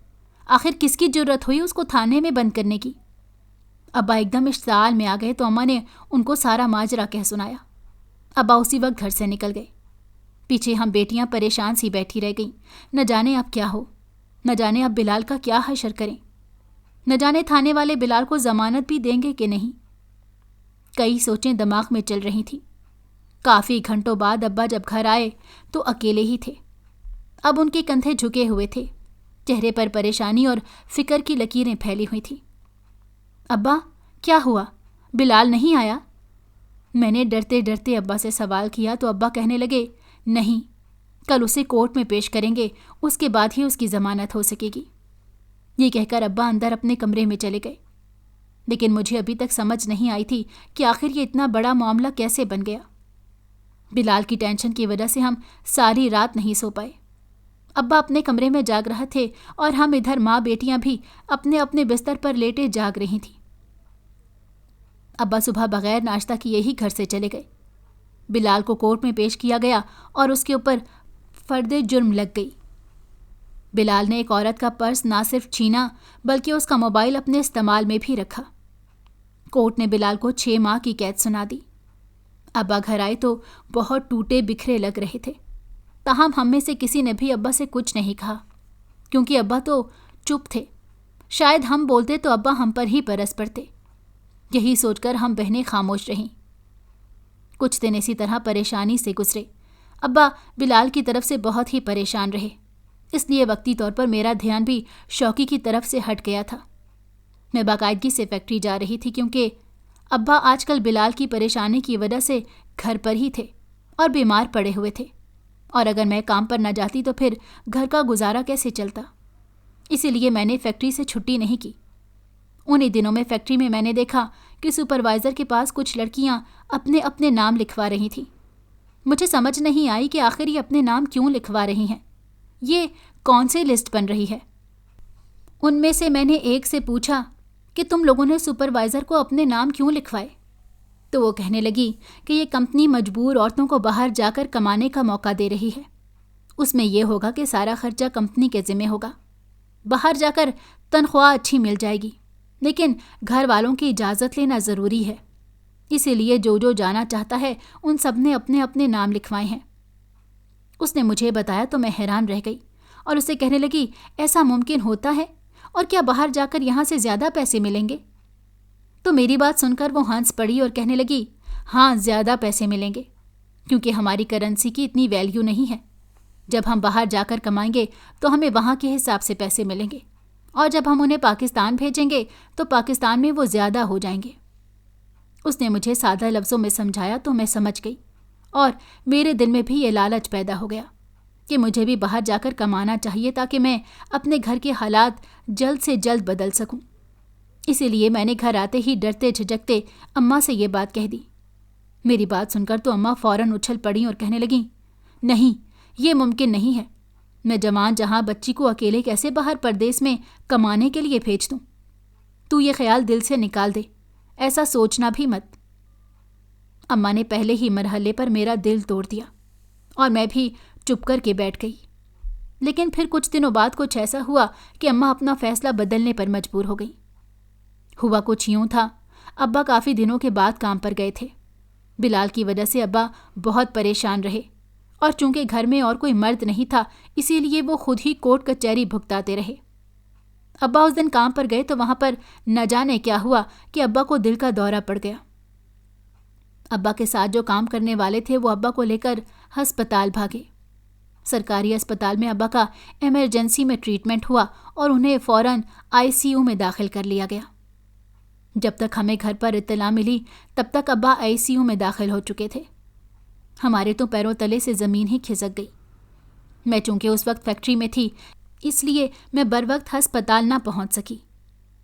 آخر کس کی جرت ہوئی اس کو تھانے میں بند کرنے کی؟ ابا ایک دم اشتعال میں آ گئے تو اماں نے ان کو سارا ماجرا کہہ سنایا۔ ابا اسی وقت گھر سے نکل گئے۔ پیچھے ہم بیٹیاں پریشان سی بیٹھی رہ گئیں، نہ جانے اب کیا ہو۔ نہ جانے اب بلال کا کیا حشر کریں، نہ جانے تھانے والے بلال کو ضمانت بھی دیں گے کہ نہیں۔ کئی سوچیں دماغ میں چل رہی تھیں۔ کافی گھنٹوں بعد ابا جب گھر آئے تو اکیلے ہی تھے۔ اب ان کے کندھے جھکے ہوئے تھے، چہرے پر پریشانی اور فکر کی لکیریں پھیلی ہوئی تھیں۔ ابا کیا ہوا؟ بلال نہیں آیا؟ میں نے ڈرتے ڈرتے ابا سے سوال کیا تو ابا کہنے لگے، نہیں، کل اسے کورٹ میں پیش کریں گے، اس کے بعد ہی اس کی ضمانت ہو سکے گی۔ یہ کہہ کر ابا اندر اپنے کمرے میں چلے گئے، لیکن مجھے ابھی تک سمجھ نہیں آئی تھی کہ آخر یہ اتنا بڑا معاملہ کیسے بن گیا۔ بلال کی ٹینشن کی وجہ سے ہم ساری رات نہیں سو پائے۔ ابا اپنے کمرے میں جاگ رہے تھے اور ہم ادھر ماں بیٹیاں بھی اپنے اپنے بستر پر لیٹے جاگ رہی تھیں۔ ابا صبح بغیر ناشتہ کیے ہی گھر سے چلے گئے۔ بلال کو کورٹ میں پیش کیا گیا اور اس کے اوپر فرد جرم لگ گئی۔ بلال نے ایک عورت کا پرس نہ صرف چھینا بلکہ اس کا موبائل اپنے استعمال میں بھی رکھا۔ کورٹ نے بلال کو 6 ماہ کی قید سنا دی۔ ابا گھر آئے تو بہت ٹوٹے بکھرے لگ رہے تھے، تاہم ہم میں سے کسی نے بھی ابا سے کچھ نہیں کہا، کیونکہ ابا تو چپ تھے۔ شاید ہم بولتے تو ابا ہم پر ہی برس پڑتے۔ یہی سوچ کر ہم بہنیں خاموش رہیں۔ کچھ دن اسی طرح پریشانی سے گزرے۔ ابا بلال کی طرف سے بہت ہی پریشان رہے، اس لیے وقتی طور پر میرا دھیان بھی شوقی کی طرف سے ہٹ گیا تھا۔ میں باقاعدگی سے فیکٹری جا رہی تھی کیونکہ ابا آج کل بلال کی پریشانی کی وجہ سے گھر پر ہی تھے اور بیمار پڑے ہوئے تھے، اور اگر میں کام پر نہ جاتی تو پھر گھر کا گزارا کیسے چلتا۔ اسی لیے میں نے فیکٹری سے چھٹی نہیں کی۔ انہی دنوں میں فیکٹری میں نے دیکھا کہ سپروائزر کے پاس کچھ لڑکیاں اپنے اپنے نام لکھوا رہی تھیں۔ مجھے سمجھ نہیں آئی کہ آخر یہ اپنے نام کیوں لکھوا رہی ہیں، یہ کون سی لسٹ بن رہی ہے۔ ان میں سے میں نے ایک سے پوچھا کہ تم لوگوں نے سپروائزر کو اپنے نام کیوں لکھوائے؟ تو وہ کہنے لگی کہ یہ کمپنی مجبور عورتوں کو باہر جا کر کمانے کا موقع دے رہی ہے، اس میں یہ ہوگا کہ سارا خرچہ کمپنی کے ذمہ ہوگا، باہر جا کر تنخواہ اچھی مل جائے گی، لیکن گھر والوں کی اجازت لینا ضروری ہے، اسی لیے جو جانا چاہتا ہے ان سب نے اپنے اپنے نام لکھوائے ہیں۔ اس نے مجھے بتایا تو میں حیران رہ گئی اور اسے کہنے لگی، ایسا ممکن ہوتا ہے؟ اور کیا باہر جا کر یہاں سے زیادہ پیسے ملیں گے؟ تو میری بات سن کر وہ ہنس پڑی اور کہنے لگی، ہاں زیادہ پیسے ملیں گے، کیونکہ ہماری کرنسی کی اتنی ویلیو نہیں ہے۔ جب ہم باہر جا کر کمائیں گے تو ہمیں وہاں کے حساب سے پیسے ملیں گے، اور جب ہم انہیں پاکستان بھیجیں گے تو پاکستان میں وہ زیادہ ہو جائیں گے۔ اس نے مجھے سادہ لفظوں میں سمجھایا تو میں سمجھ گئی، اور میرے دل میں بھی یہ لالچ پیدا ہو گیا کہ مجھے بھی باہر جا کر کمانا چاہیے تاکہ میں اپنے گھر کے حالات جلد سے جلد بدل سکوں۔ اسی لیے میں نے گھر آتے ہی ڈرتے جھجکتے اماں سے یہ بات کہہ دی۔ میری بات سن کر تو اماں فوراً اچھل پڑیں اور کہنے لگیں، نہیں، یہ ممکن نہیں ہے، میں جوان جہاں بچی کو اکیلے کیسے باہر پردیس میں کمانے کے لیے بھیج دوں؟ تو یہ خیال دل سے نکال دے، ایسا سوچنا بھی مت۔ اماں نے پہلے ہی مرحلے پر میرا دل توڑ دیا اور میں بھی چپ کر کے بیٹھ گئی۔ لیکن پھر کچھ دنوں بعد کچھ ایسا ہوا کہ اماں اپنا فیصلہ بدلنے پر مجبور ہو گئی۔ ہوا کچھ یوں تھا، ابا کافی دنوں کے بعد کام پر گئے تھے۔ بلال کی وجہ سے ابا بہت پریشان رہے، اور چونکہ گھر میں اور کوئی مرد نہیں تھا اسی لیے وہ خود ہی کورٹ کچہری بھگتاتے رہے۔ ابا اس دن کام پر گئے تو وہاں پر نہ جانے کیا ہوا کہ ابا کو دل کا دورہ پڑ گیا۔ ابا کے ساتھ جو کام کرنے والے تھے وہ ابا کو لے کر ہسپتال بھاگے۔ سرکاری اسپتال میں ابا کا ایمرجنسی میں ٹریٹمنٹ ہوا اور انہیں فوراً ICU میں داخل کر لیا گیا۔ جب تک ہمیں گھر پر اطلاع ملی تب تک ابا ICU میں داخل ہو چکے تھے۔ ہمارے تو پیروں تلے سے زمین ہی کھسک گئی۔ میں چونکہ اس وقت فیکٹری میں تھی اس لیے میں بر وقت ہسپتال نہ پہنچ سکی،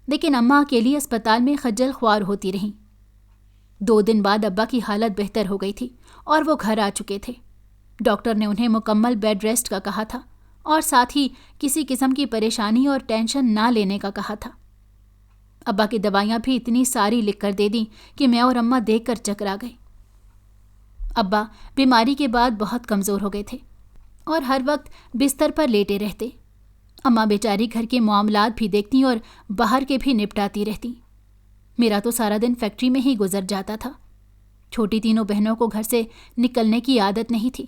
لیکن اماں اکیلی اسپتال میں خجل خوار ہوتی رہیں۔ 2 دن بعد ابا کی حالت بہتر ہو گئی تھی اور وہ گھر آ چکے تھے۔ ڈاکٹر نے انہیں مکمل بیڈ ریسٹ کا کہا تھا اور ساتھ ہی کسی قسم کی پریشانی اور ٹینشن نہ لینے کا کہا تھا۔ ابا کی دوائیاں بھی اتنی ساری لکھ کر دے دیں کہ میں اور اماں دیکھ کر چکرا گئے۔ ابا بیماری کے بعد بہت کمزور ہو گئے تھے اور ہر وقت بستر پر لیٹے رہتے۔ اماں بیچاری گھر کے معاملات بھی دیکھتی اور باہر کے بھی نپٹاتی رہتی۔ میرا تو سارا دن فیکٹری میں ہی گزر جاتا تھا۔ چھوٹی تینوں بہنوں کو گھر سے نکلنے کی عادت نہیں تھی،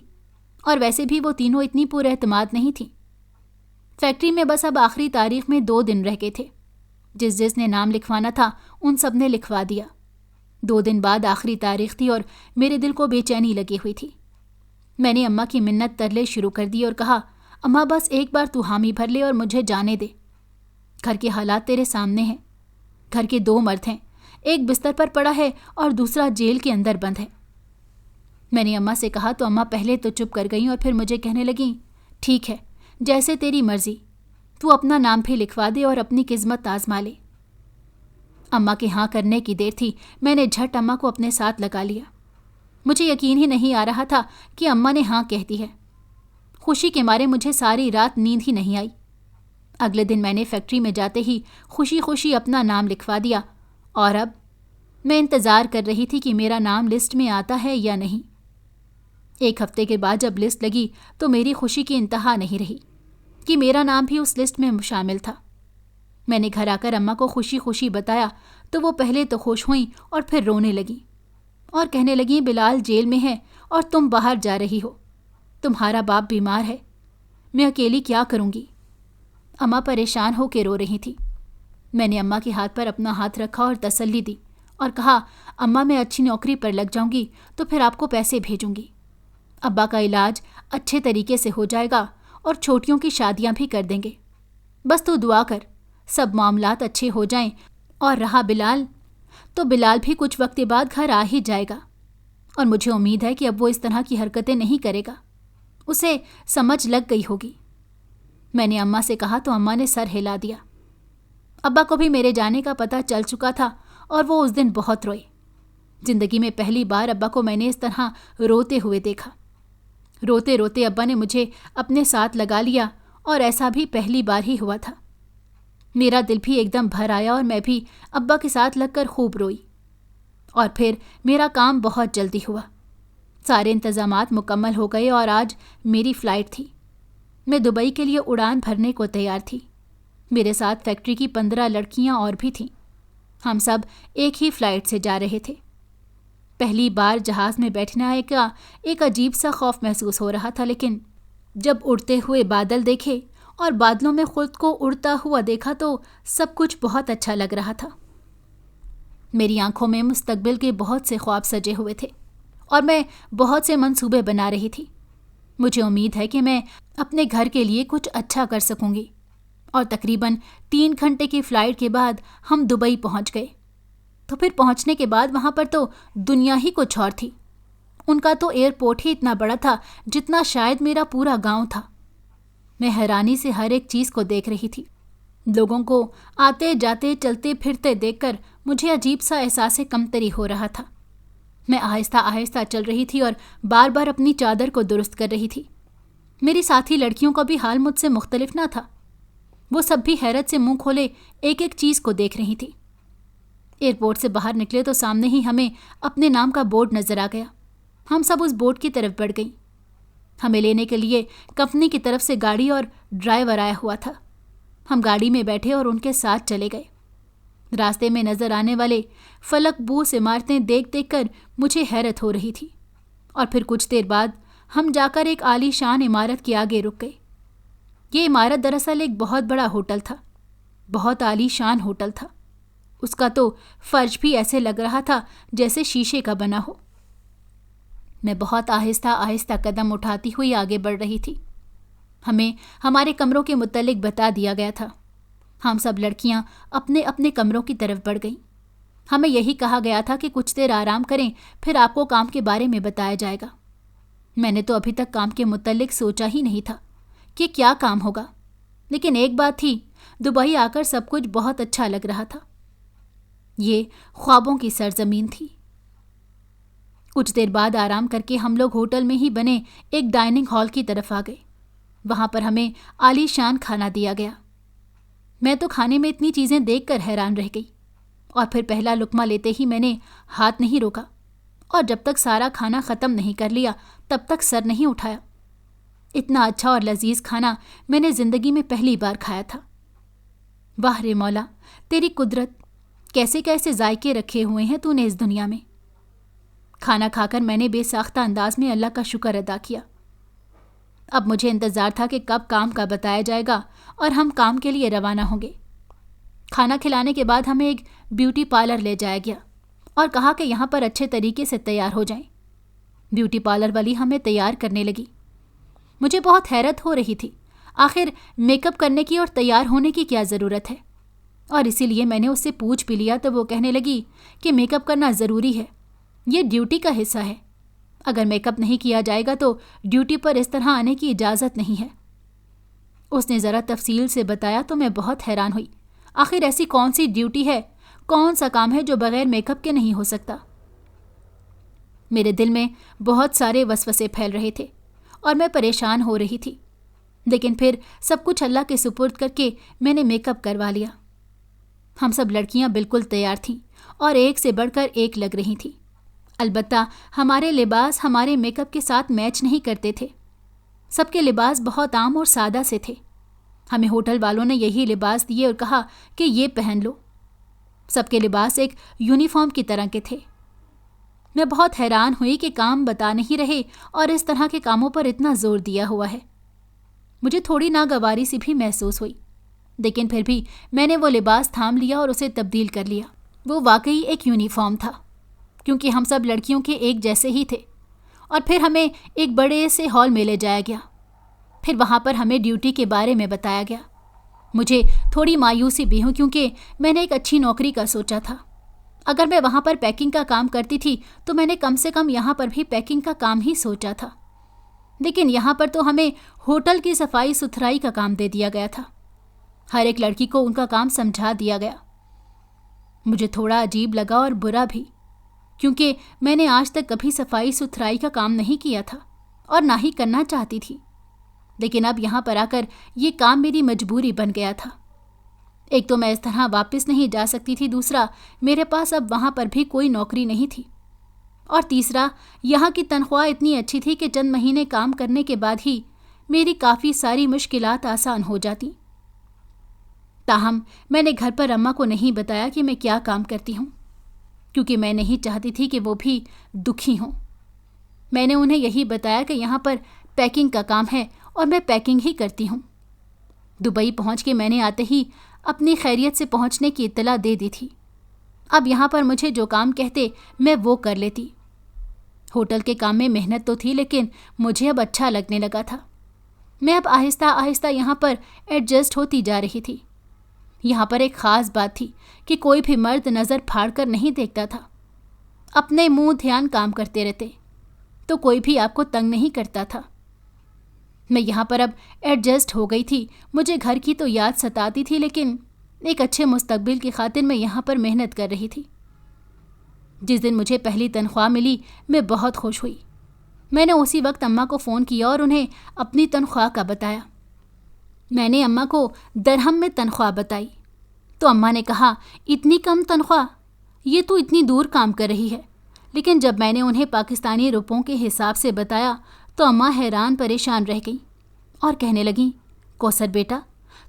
اور ویسے بھی وہ تینوں اتنی پر اعتماد نہیں تھیں۔ فیکٹری میں بس اب آخری تاریخ میں 2 دن رہ گئے تھے۔ جس نے نام لکھوانا تھا ان سب نے لکھوا دیا۔ 2 دن بعد آخری تاریخ تھی اور میرے دل کو بے چینی لگی ہوئی تھی۔ میں نے اماں کی منت ترلے شروع کر دی اور کہا، اماں بس ایک بار تو حامی بھر لے اور مجھے جانے دے۔ گھر کے حالات تیرے سامنے ہیں۔ گھر کے 2 مرد ہیں، ایک بستر پر پڑا ہے اور دوسرا جیل کے اندر بند ہے۔ میں نے اماں سے کہا تو اماں پہلے تو چپ کر گئیں اور پھر مجھے کہنے لگیں، ٹھیک ہے، جیسے تیری مرضی، تو اپنا نام بھی لکھوا دے اور اپنی قسمت آزما لے۔ اماں کے ہاں کرنے کی دیر تھی، میں نے جھٹ اماں کو اپنے ساتھ لگا لیا۔ مجھے یقین ہی نہیں آ رہا تھا کہ اماں نے ہاں کہہ دی ہے۔ خوشی کے مارے مجھے ساری رات نیند ہی نہیں آئی۔ اگلے دن میں نے فیکٹری میں جاتے ہی خوشی خوشی اپنا نام لکھوا دیا اور اب میں انتظار کر رہی تھی کہ میرا نام لسٹ میں آتا ہے یا نہیں۔ 1 ہفتے کے بعد جب لسٹ لگی تو میری خوشی کی انتہا نہیں رہی کہ میرا نام بھی اس لسٹ میں شامل تھا۔ میں نے گھر آ کر اماں کو خوشی خوشی بتایا تو وہ پہلے تو خوش ہوئیں اور پھر رونے لگیں اور کہنے لگیں، بلال جیل میں ہے اور تم باہر جا رہی ہو، تمہارا باپ بیمار ہے، میں اکیلی کیا کروں گی؟ اماں پریشان ہو کے رو رہی تھی۔ میں نے اماں کے ہاتھ پر اپنا ہاتھ رکھا اور تسلی دی اور کہا، اماں میں اچھی نوکری پر لگ جاؤں گی تو پھر آپ کو پیسے بھیجوں گی۔ ابا کا علاج اچھے طریقے سے ہو جائے گا اور چھوٹیوں کی شادیاں بھی کر دیں گے۔ بس تو دعا کر سب معاملات اچھے ہو جائیں۔ اور رہا بلال، تو بلال بھی کچھ وقت بعد گھر آ ہی جائے گا اور مجھے امید ہے کہ اب وہ اس طرح کی حرکتیں نہیں کرے گا، اسے سمجھ لگ گئی ہوگی۔ میں نے اماں سے کہا تو اماں نے سر ہلا دیا۔ ابا کو بھی میرے جانے کا پتہ چل چکا تھا اور وہ اس دن بہت روئے۔ زندگی میں پہلی بار ابا کو میں نے اس طرح روتے ہوئے دیکھا۔ روتے روتے ابا نے مجھے اپنے ساتھ لگا لیا اور ایسا بھی پہلی بار ہی ہوا تھا۔ میرا دل بھی ایک دم بھر آیا اور میں بھی ابا کے ساتھ لگ کر خوب روئی۔ اور پھر میرا کام بہت جلدی ہوا۔ سارے انتظامات مکمل ہو گئے اور آج میری فلائٹ تھی۔ میں دبئی کے لیے اڑان بھرنے کو تیار تھی۔ میرے ساتھ فیکٹری کی 15 لڑکیاں اور بھی تھیں۔ ہم سب ایک ہی فلائٹ سے جا رہے تھے۔ پہلی بار جہاز میں بیٹھنا ایک عجیب سا خوف محسوس ہو رہا تھا، لیکن جب اڑتے ہوئے بادل دیکھے اور بادلوں میں خود کو اڑتا ہوا دیکھا تو سب کچھ بہت اچھا لگ رہا تھا۔ میری آنکھوں میں مستقبل کے بہت سے خواب سجے ہوئے تھے اور میں بہت سے منصوبے بنا رہی تھی۔ مجھے امید ہے کہ میں اپنے گھر کے لیے کچھ اچھا کر سکوں گی۔ اور تقریباً 3 گھنٹے کی فلائٹ کے بعد ہم دبئی پہنچ گئے۔ تو پھر پہنچنے کے بعد وہاں پر تو دنیا ہی کچھ اور تھی۔ ان کا تو ایئرپورٹ ہی اتنا بڑا تھا جتنا شاید میرا پورا گاؤں تھا۔ میں حیرانی سے ہر ایک چیز کو دیکھ رہی تھی۔ لوگوں کو آتے جاتے چلتے پھرتے دیکھ کر مجھے عجیب سا احساس کمتری ہو رہا تھا۔ میں آہستہ آہستہ چل رہی تھی اور بار بار اپنی چادر کو درست کر رہی تھی۔ میری ساتھی لڑکیوں کا بھی حال مجھ سے مختلف نہ تھا۔ وہ سب بھی حیرت سے منہ کھولے ایک ایک چیز کو دیکھ رہی تھی۔ ایئرپورٹ سے باہر نکلے تو سامنے ہی ہمیں اپنے نام کا بورڈ نظر آ گیا۔ ہم سب اس بورڈ کی طرف بڑھ گئیں۔ ہمیں لینے کے لیے کمپنی کی طرف سے گاڑی اور ڈرائیور آیا ہوا تھا۔ ہم گاڑی میں بیٹھے اور ان کے ساتھ چلے گئے۔ راستے میں نظر آنے والے فلک بوس عمارتیں دیکھ دیکھ کر مجھے حیرت ہو رہی تھی۔ اور پھر کچھ دیر بعد ہم جا کر ایک عالی شان عمارت کے آگے رک گئے۔ یہ عمارت دراصل ایک بہت بڑا ہوٹل تھا، بہت عالی شان ہوٹل تھا۔ اس کا تو فرش بھی ایسے لگ رہا تھا جیسے شیشے کا بنا ہو۔ میں بہت آہستہ آہستہ قدم اٹھاتی ہوئی آگے بڑھ رہی تھی۔ ہمیں ہمارے کمروں کے متعلق بتا دیا گیا تھا۔ ہم سب لڑکیاں اپنے اپنے کمروں کی طرف بڑھ گئیں۔ ہمیں یہی کہا گیا تھا کہ کچھ دیر آرام کریں، پھر آپ کو کام کے بارے میں بتایا جائے گا۔ میں نے تو ابھی تک کام کے متعلق سوچا ہی نہیں تھا کہ کیا کام ہوگا، لیکن ایک بات تھی، دبئی آ کر سب کچھ بہت اچھا لگ رہا تھا۔ یہ خوابوں کی سرزمین تھی۔ کچھ دیر بعد آرام کر کے ہم لوگ ہوٹل میں ہی بنے ایک ڈائننگ ہال کی طرف آ گئے۔ وہاں پر ہمیں عالی شان کھانا دیا گیا۔ میں تو کھانے میں اتنی چیزیں دیکھ کر حیران رہ گئی، اور پھر پہلا لقمہ لیتے ہی میں نے ہاتھ نہیں روکا، اور جب تک سارا کھانا ختم نہیں کر لیا تب تک سر نہیں اٹھایا۔ اتنا اچھا اور لذیذ کھانا میں نے زندگی میں پہلی بار کھایا تھا۔ واہ رے مولا، تیری قدرت، کیسے کیسے ذائقے رکھے ہوئے ہیں تو نے اس دنیا میں۔ کھانا کھا کر میں نے بے ساختہ انداز میں اللہ کا شکر ادا کیا۔ اب مجھے انتظار تھا کہ کب کام کا بتایا جائے گا اور ہم کام کے لیے روانہ ہوں گے۔ کھانا کھلانے کے بعد ہمیں ایک بیوٹی پارلر لے جایا گیا اور کہا کہ یہاں پر اچھے طریقے سے تیار ہو جائیں۔ بیوٹی پارلر والی ہمیں تیار کرنے لگی۔ مجھے بہت حیرت ہو رہی تھی، آخر میک اپ کرنے کی اور تیار ہونے کی کیا ضرورت ہے؟ اور اسی لیے میں نے اس سے پوچھ بھی لیا تو وہ کہنے لگی کہ میک اپ کرنا ضروری ہے، یہ ڈیوٹی کا حصہ ہے، اگر میک اپ نہیں کیا جائے گا تو ڈیوٹی پر اس طرح آنے کی اجازت نہیں ہے۔ اس نے ذرا تفصیل سے بتایا تو میں بہت حیران ہوئی، آخر ایسی کون سی ڈیوٹی ہے، کون سا کام ہے جو بغیر میک اپ کے نہیں ہو سکتا؟ میرے دل میں بہت سارے وسوسے پھیل رہے تھے اور میں پریشان ہو رہی تھی، لیکن پھر سب کچھ اللہ کے سپرد کر کے میں نے میک اپ کروا لیا۔ ہم سب لڑکیاں بالکل تیار تھیں اور ایک سے بڑھ کر ایک لگ رہی تھیں، البتہ ہمارے لباس ہمارے میک اپ کے ساتھ میچ نہیں کرتے تھے۔ سب کے لباس بہت عام اور سادہ سے تھے۔ ہمیں ہوٹل والوں نے یہی لباس دیے اور کہا کہ یہ پہن لو۔ سب کے لباس ایک یونیفارم کی طرح کے تھے۔ میں بہت حیران ہوئی کہ کام بتا نہیں رہے اور اس طرح کے کاموں پر اتنا زور دیا ہوا ہے۔ مجھے تھوڑی ناگواری سی بھی محسوس ہوئی، لیکن پھر بھی میں نے وہ لباس تھام لیا اور اسے تبدیل کر لیا۔ وہ واقعی ایک یونیفارم تھا، کیونکہ ہم سب لڑکیوں کے ایک جیسے ہی تھے۔ اور پھر ہمیں ایک بڑے سے ہال میں لے جایا گیا۔ پھر وہاں پر ہمیں ڈیوٹی کے بارے میں بتایا گیا۔ مجھے تھوڑی مایوسی بھی ہوئی کیونکہ میں نے ایک اچھی نوکری کا سوچا تھا۔ اگر میں وہاں پر پیکنگ کا کام کرتی تھی تو میں نے کم سے کم یہاں پر بھی پیکنگ کا کام ہی سوچا تھا، لیکن یہاں پر تو ہمیں ہوٹل کی صفائی ستھرائی کا کام دے دیا گیا تھا۔ ہر ایک لڑکی کو ان کا کام سمجھا دیا گیا۔ مجھے تھوڑا عجیب لگا اور برا بھی، کیونکہ میں نے آج تک کبھی صفائی ستھرائی کا کام نہیں کیا تھا اور نہ ہی کرنا چاہتی تھی، لیکن اب یہاں پر آ کر یہ کام میری مجبوری بن گیا تھا۔ ایک تو میں اس طرح واپس نہیں جا سکتی تھی، دوسرا میرے پاس اب وہاں پر بھی کوئی نوکری نہیں تھی، اور تیسرا یہاں کی تنخواہ اتنی اچھی تھی کہ چند مہینے کام کرنے کے بعد ہی میری کافی ساری مشکلات آسان ہو جاتی۔ تاہم میں نے گھر پر اماں کو نہیں بتایا کہ میں کیا کام کرتی ہوں، کیونکہ میں نہیں چاہتی تھی کہ وہ بھی دکھی ہوں۔ میں نے انہیں یہی بتایا کہ یہاں پر پیکنگ کا کام ہے اور میں پیکنگ ہی کرتی ہوں۔ دبئی پہنچ کے میں نے آتے ہی اپنی خیریت سے پہنچنے کی اطلاع دے دی تھی۔ اب یہاں پر مجھے جو کام کہتے میں وہ کر لیتی۔ ہوٹل کے کام میں محنت تو تھی، لیکن مجھے اب اچھا لگنے لگا تھا۔ میں اب آہستہ آہستہ یہاں پر ایڈجسٹ ہوتی جا رہی تھی۔ یہاں پر ایک خاص بات تھی کہ کوئی بھی مرد نظر پھاڑ کر نہیں دیکھتا تھا۔ اپنے منہ دھیان کام کرتے رہتے تو کوئی بھی آپ کو تنگ نہیں کرتا تھا۔ میں یہاں پر اب ایڈجسٹ ہو گئی تھی۔ مجھے گھر کی تو یاد ستاتی تھی، لیکن ایک اچھے مستقبل کی خاطر میں یہاں پر محنت کر رہی تھی۔ جس دن مجھے پہلی تنخواہ ملی میں بہت خوش ہوئی۔ میں نے اسی وقت اماں کو فون کیا اور انہیں اپنی تنخواہ کا بتایا۔ میں نے اماں کو درہم میں تنخواہ بتائی تو اماں نے کہا، اتنی کم تنخواہ، یہ تو اتنی دور کام کر رہی ہے۔ لیکن جب میں نے انہیں پاکستانی روپوں کے حساب سے بتایا تو اماں حیران پریشان رہ گئیں اور کہنے لگیں، کوثر بیٹا،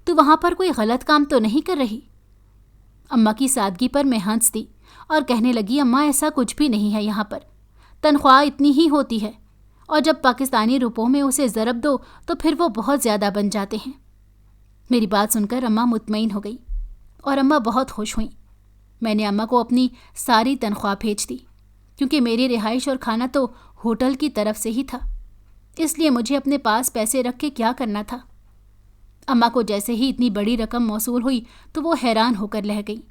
تو وہاں پر کوئی غلط کام تو نہیں کر رہی؟ اماں کی سادگی پر میں ہنس دی اور کہنے لگی، اماں ایسا کچھ بھی نہیں ہے، یہاں پر تنخواہ اتنی ہی ہوتی ہے، اور جب پاکستانی روپوں میں اسے ضرب دو تو پھر وہ بہت زیادہ بن جاتے ہیں۔ میری بات سن کر اماں مطمئن ہو گئی اور اماں بہت خوش ہوئیں۔ میں نے اماں کو اپنی ساری تنخواہ بھیج دی، کیونکہ میری رہائش اور کھانا تو ہوٹل کی طرف سے ہی تھا، اس لیے مجھے اپنے پاس پیسے رکھ کے کیا کرنا تھا۔ اماں کو جیسے ہی اتنی بڑی رقم موصول ہوئی تو وہ حیران ہو کر رہ گئی،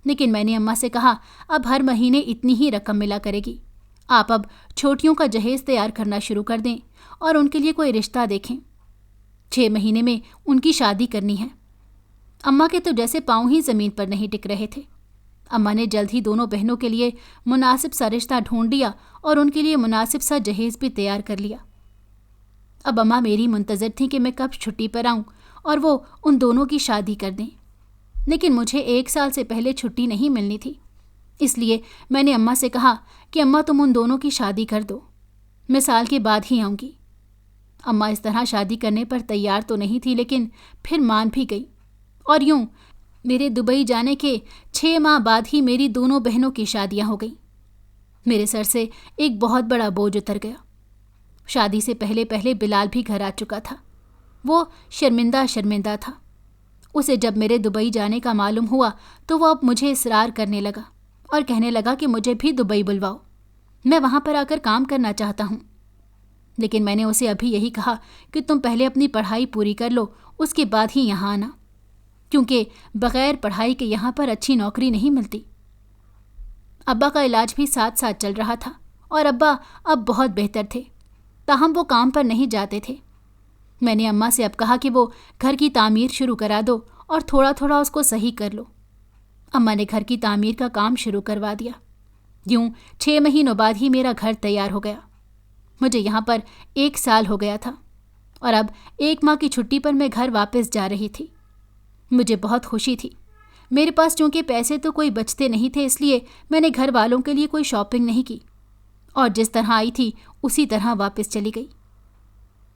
لیکن میں نے اماں سے کہا، اب ہر مہینے اتنی ہی رقم ملا کرے گی، آپ اب چھوٹیوں کا جہیز تیار کرنا شروع کر دیں اور ان کے لیے کوئی رشتہ دیکھیں۔ 6 مہینے میں ان کی شادی کرنی ہے۔ اماں کے تو جیسے پاؤں ہی زمین پر نہیں ٹک رہے تھے۔ اماں نے جلد ہی دونوں بہنوں کے لیے مناسب سا رشتہ ڈھونڈ لیا اور ان کے لیے مناسب سا جہیز بھی تیار کر لیا۔ اب اماں میری منتظر تھیں کہ میں کب چھٹی پر آؤں اور وہ ان دونوں کی شادی کر دیں، لیکن مجھے 1 سال سے پہلے چھٹی نہیں ملنی تھی۔ اس لیے میں نے اماں سے کہا کہ اماں تم ان دونوں کی شادی کر دو، میں سال کے بعد ہی آؤں گی۔ اماں اس طرح شادی کرنے پر تیار تو نہیں تھی، لیکن پھر مان بھی گئی، اور یوں میرے دبئی جانے کے 6 ماہ بعد ہی میری دونوں بہنوں کی شادیاں ہو گئیں۔ میرے سر سے ایک بہت بڑا بوجھ اتر گیا۔ شادی سے پہلے پہلے بلال بھی گھر آ چکا تھا۔ وہ شرمندہ شرمندہ تھا۔ اسے جب میرے دبئی جانے کا معلوم ہوا تو وہ اب مجھے اصرار کرنے لگا اور کہنے لگا کہ مجھے بھی دبئی بلواؤ، میں وہاں پر آ کر کام کرنا چاہتا ہوں۔ لیکن میں نے اسے ابھی یہی کہا کہ تم پہلے اپنی پڑھائی پوری کر لو، اس کے بعد ہی یہاں آنا، کیونکہ بغیر پڑھائی کے یہاں پر اچھی نوکری نہیں ملتی۔ ابا کا علاج بھی ساتھ ساتھ چل رہا تھا اور ابا اب بہت بہتر تھے، تاہم وہ کام پر نہیں جاتے تھے۔ میں نے اماں سے اب کہا کہ وہ گھر کی تعمیر شروع کرا دو اور تھوڑا تھوڑا اس کو صحیح کر لو۔ اماں نے گھر کی تعمیر کا کام شروع کروا دیا۔ یوں 6 مہینوں بعد ہی میرا گھر تیار ہو گیا۔ مجھے یہاں پر 1 سال ہو گیا تھا اور اب 1 ماہ کی چھٹی پر میں گھر واپس جا رہی تھی۔ مجھے بہت خوشی تھی۔ میرے پاس چونکہ پیسے تو کوئی بچتے نہیں تھے، اس لیے میں نے گھر والوں کے لیے کوئی شاپنگ نہیں کی اور جس طرح آئی تھی اسی طرح واپس چلی گئی۔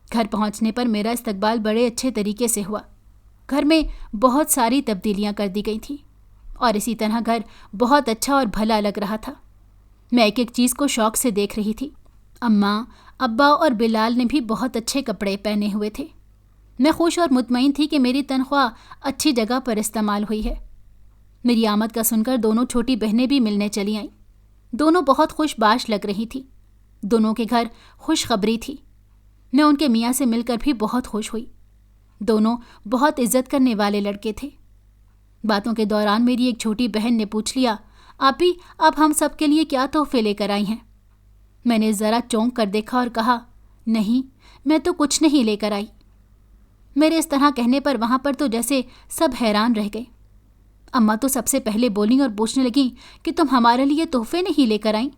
گھر پہنچنے پر میرا استقبال بڑے اچھے طریقے سے ہوا۔ گھر میں بہت ساری تبدیلیاں کر دی گئی تھیں اور اسی طرح گھر بہت اچھا اور بھلا لگ رہا تھا۔ میں ایک ایک چیز کو شوق سے دیکھ رہی تھی۔ اماں، ابا اور بلال نے بھی بہت اچھے کپڑے پہنے ہوئے تھے۔ میں خوش اور مطمئن تھی کہ میری تنخواہ اچھی جگہ پر استعمال ہوئی ہے۔ میری آمد کا سن کر دونوں چھوٹی بہنیں بھی ملنے چلی آئیں۔ دونوں بہت خوش باش لگ رہی تھی۔ دونوں کے گھر خوشخبری تھی۔ میں ان کے میاں سے مل کر بھی بہت خوش ہوئی۔ دونوں بہت عزت کرنے والے لڑکے تھے۔ باتوں کے دوران میری ایک چھوٹی بہن نے پوچھ لیا، آپی آپ ہم سب کے لیے کیا تحفے لے کر آئی ہیں؟ میں نے ذرا چونک کر دیکھا اور کہا، نہیں، میں تو کچھ نہیں لے کر آئی۔ میرے اس طرح کہنے پر وہاں پر تو جیسے سب حیران رہ گئے۔ اماں تو سب سے پہلے بولیں اور پوچھنے لگیں کہ تم ہمارے لیے تحفے نہیں لے کر آئیں؟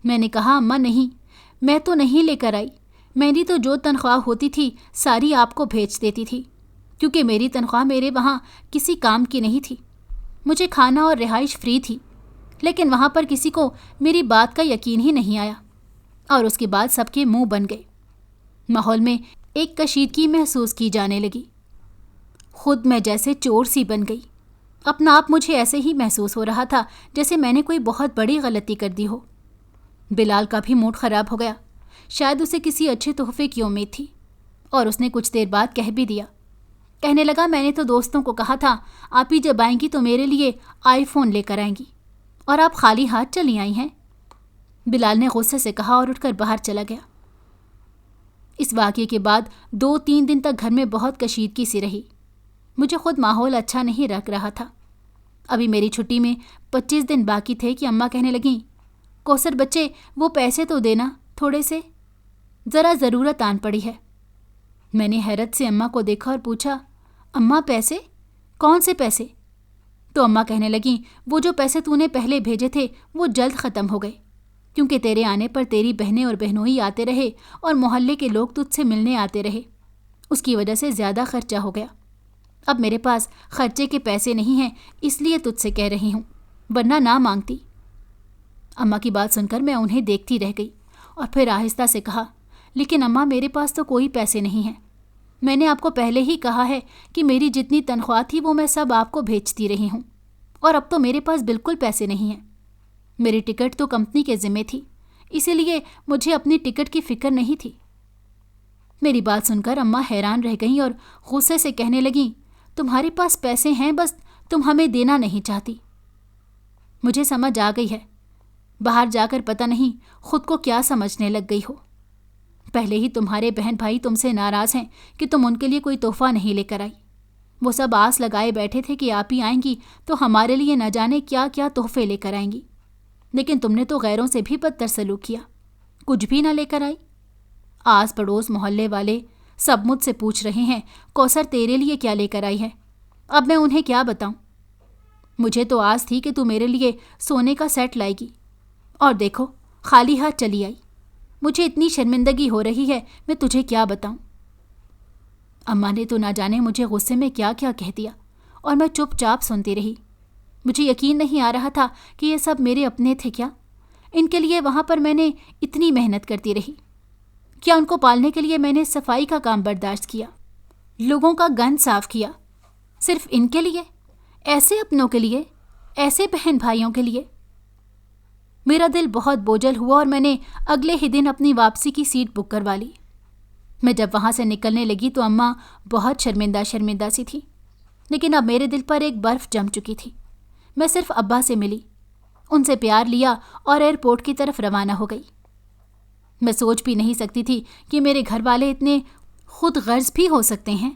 میں نے کہا، اماں نہیں، میں تو نہیں لے کر آئی۔ میری تو جو تنخواہ ہوتی تھی ساری آپ کو بھیج دیتی تھی، کیونکہ میری تنخواہ میرے وہاں کسی کام کی نہیں تھی۔ مجھے کھانا اور رہائش فری تھی، لیکن وہاں پر کسی کو میری بات کا یقین ہی نہیں آیا اور اس کے بعد سب کے منہ بن گئے۔ ماحول میں ایک کشیدگی محسوس کی جانے لگی۔ خود میں جیسے چور سی بن گئی۔ اپنا آپ مجھے ایسے ہی محسوس ہو رہا تھا جیسے میں نے کوئی بہت بڑی غلطی کر دی ہو۔ بلال کا بھی موڈ خراب ہو گیا۔ شاید اسے کسی اچھے تحفے کی امید تھی اور اس نے کچھ دیر بعد کہہ بھی دیا۔ کہنے لگا، میں نے تو دوستوں کو کہا تھا آپ ہی جب آئیں گی تو میرے لیے آئی فون لے کر آئیں گی، اور آپ خالی ہاتھ چلی آئی ہیں۔ بلال نے غصے سے کہا اور اٹھ کر باہر چلا گیا۔ اس واقعے کے بعد 2-3 دن تک گھر میں بہت کشیدگی سی رہی۔ مجھے خود ماحول اچھا نہیں لگ رہا تھا۔ ابھی میری چھٹی میں 25 دن باقی تھے کہ اماں کہنے لگیں، کوثر بچے وہ پیسے تو دینا تھوڑے سے، ذرا ضرورت آن پڑی ہے۔ میں نے حیرت سے اماں کو دیکھا اور پوچھا، اماں پیسے؟ کون سے پیسے؟ تو اماں کہنے لگیں، وہ جو پیسے تو نے پہلے بھیجے تھے وہ جلد ختم ہو گئے، کیونکہ تیرے آنے پر تیری بہنیں اور بہنوئی آتے رہے اور محلے کے لوگ تجھ سے ملنے آتے رہے، اس کی وجہ سے زیادہ خرچہ ہو گیا۔ اب میرے پاس خرچے کے پیسے نہیں ہیں، اس لیے تجھ سے کہہ رہی ہوں، ورنہ نہ مانگتی۔ اماں کی بات سن کر میں انہیں دیکھتی رہ گئی اور پھر آہستہ سے کہا، لیکن اماں میرے پاس تو کوئی پیسے نہیں ہیں۔ میں نے آپ کو پہلے ہی کہا ہے کہ میری جتنی تنخواہ تھی وہ میں سب آپ کو بھیجتی رہی ہوں، اور اب تو میرے پاس بالکل پیسے نہیں ہیں۔ میری ٹکٹ تو کمپنی کے ذمہ تھی، اسی لیے مجھے اپنی ٹکٹ کی فکر نہیں تھی۔ میری بات سن کر اماں حیران رہ گئیں اور غصے سے کہنے لگیں، تمہارے پاس پیسے ہیں، بس تم ہمیں دینا نہیں چاہتی۔ مجھے سمجھ آ گئی ہے، باہر جا کر پتہ نہیں خود کو کیا سمجھنے لگ گئی ہو۔ پہلے ہی تمہارے بہن بھائی تم سے ناراض ہیں کہ تم ان کے لیے کوئی تحفہ نہیں لے کر آئی۔ وہ سب آس لگائے بیٹھے تھے کہ آپ ہی آئیں گی تو ہمارے لیے نہ جانے کیا کیا تحفے لے کر آئیں گی، لیکن تم نے تو غیروں سے بھی بدتر سلوک کیا، کچھ بھی نہ لے کر آئی۔ آس پڑوس محلے والے سب مجھ سے پوچھ رہے ہیں، کوثر تیرے لیے کیا لے کر آئی ہے؟ اب میں انہیں کیا بتاؤں؟ مجھے تو آس تھی کہ تو میرے لیے سونے کا سیٹ لائے گی، اور دیکھو خالی ہاتھ چلی آئی۔ مجھے اتنی شرمندگی ہو رہی ہے، میں تجھے کیا بتاؤں؟ اماں نے تو نہ جانے مجھے غصے میں کیا کیا کہہ دیا، اور میں چپ چاپ سنتی رہی۔ مجھے یقین نہیں آ رہا تھا کہ یہ سب میرے اپنے تھے کیا؟ ان کے لیے وہاں پر میں نے اتنی محنت کرتی رہی، کیا ان کو پالنے کے لیے میں نے صفائی کا کام برداشت کیا، لوگوں کا گند صاف کیا، صرف ان کے لیے، ایسے اپنوں کے لیے، ایسے بہن بھائیوں کے لیے؟ میرا دل بہت بوجھل ہوا اور میں نے اگلے ہی دن اپنی واپسی کی سیٹ بک کروا لی۔ میں جب وہاں سے نکلنے لگی تو اماں بہت شرمندہ سی تھی، لیکن اب میرے دل پر ایک برف جم چکی تھی۔ میں صرف ابا سے ملی، ان سے پیار لیا اور ایئرپورٹ کی طرف روانہ ہو گئی۔ میں سوچ بھی نہیں سکتی تھی کہ میرے گھر والے اتنے خود غرض بھی ہو سکتے ہیں،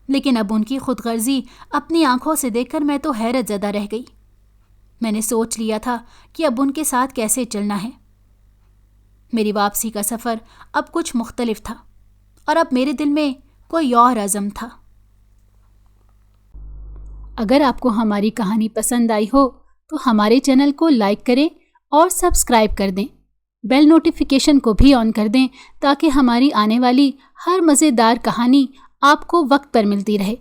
لیکن اب ان کی خود غرضی اپنی آنکھوں سے دیکھ کر میں تو حیرت زدہ رہ گئی۔ میں نے سوچ لیا تھا کہ اب ان کے ساتھ کیسے چلنا ہے۔ میری واپسی کا سفر اب کچھ مختلف تھا اور اب میرے دل میں کوئی اور عزم تھا۔ اگر آپ کو ہماری کہانی پسند آئی ہو تو ہمارے چینل کو لائک کریں اور سبسکرائب کر دیں۔ بیل نوٹیفیکیشن کو بھی آن کر دیں تاکہ ہماری آنے والی ہر مزیدار کہانی آپ کو وقت پر ملتی رہے۔